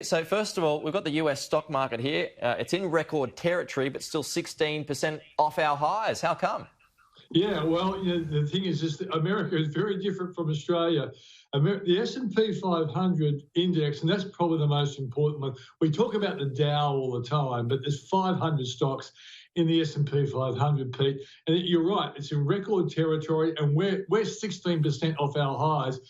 So first of all, we've got the US stock market here. It's in record territory, but still 16% off our highs. How come? Yeah, well, the thing is just that America is very different from Australia. The S&P 500 index, and that's probably the most important one. We talk about the Dow all the time, but there's 500 stocks in the S&P 500, Pete. And you're right, it's in record territory, and we're 16% off our highs.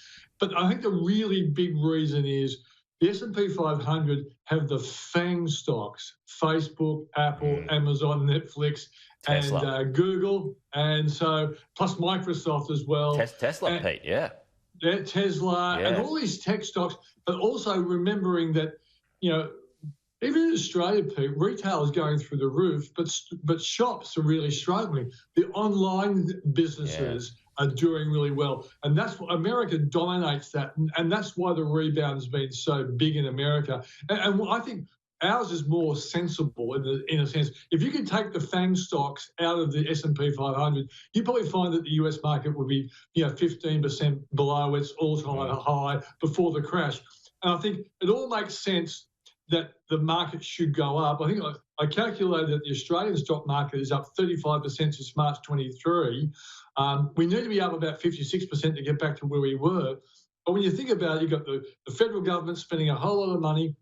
But I think the really big reason is the S&P 500 have the FAANG stocks: Facebook, Apple, Amazon, Netflix, Tesla. and Google, and so plus Microsoft as well. Tesla, Pete, yeah. Yeah, Tesla, and all these tech stocks, but also remembering that, even in Australia, Pete, retail is going through the roof, but shops are really struggling. The online businesses are doing really well, and that's what America dominates that, and that's why the rebound has been so big in America. And I think ours is more sensible in a sense. If you could take the FAANG stocks out of the S&P 500, you probably find that the US market would be 15% below its all-time high before the crash. And I think it all makes sense that the market should go up. I think I calculated that the Australian stock market is up 35% since March 23. We need to be up about 56% to get back to where we were. But when you think about it, you've got the federal government spending a whole lot of money.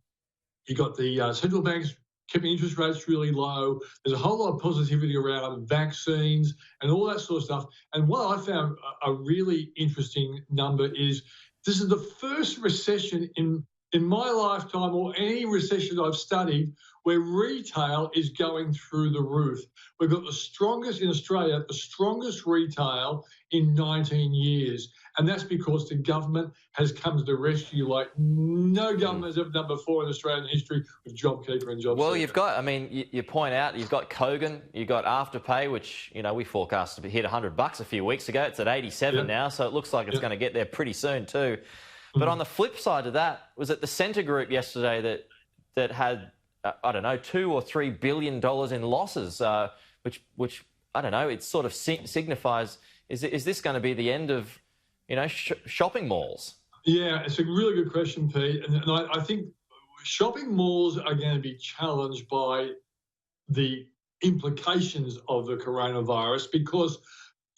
You've got the central banks keeping interest rates really low. There's a whole lot of positivity around vaccines and all that sort of stuff. And what I found a really interesting number is this is the first recession in my lifetime, or any recession I've studied, where retail is going through the roof. We've got the strongest in Australia, the strongest retail in 19 years. And that's because the government has come to the rescue like no government has ever done before in Australian history with JobKeeper and JobSeeker. Well, you've got, you point out, you've got Kogan, you've got Afterpay, which, we forecast to hit $100 a few weeks ago. It's at 87 now, so it looks like it's going to get there pretty soon too. But on the flip side of that, was it the Centre Group yesterday that had, I don't know, $2 or $3 billion in losses, which I don't know, it sort of signifies, is this going to be the end of, shopping malls? Yeah, it's a really good question, Pete. And I think shopping malls are going to be challenged by the implications of the coronavirus, because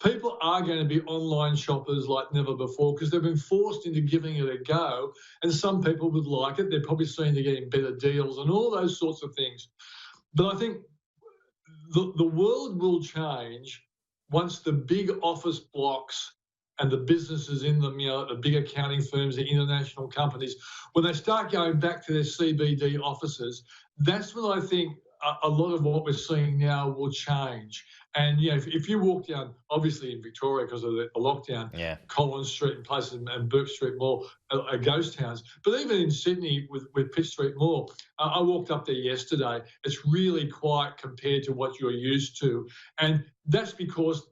people are going to be online shoppers like never before, because they've been forced into giving it a go. And some people would like it. They're probably seeing they're getting better deals and all those sorts of things. But I think the world will change once the big office blocks and the businesses in them, the big accounting firms, the international companies, when they start going back to their CBD offices, that's when I think a lot of what we're seeing now will change. And, if you walk down, obviously in Victoria because of the lockdown, Collins Street and places and Bourke Street Mall are ghost towns. But even in Sydney with Pitt Street Mall, I walked up there yesterday. It's really quiet compared to what you're used to. And that's because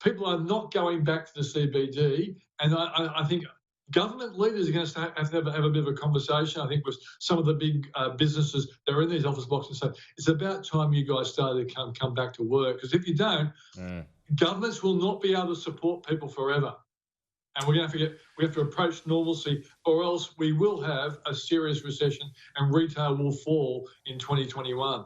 people are not going back to the CBD. And I think government leaders are going to have to have a bit of a conversation, I think, with some of the big businesses that are in these office blocks and say, it's about time you guys started to come back to work. Because if you don't, governments will not be able to support people forever. And we have to approach normalcy, or else we will have a serious recession and retail will fall in 2021.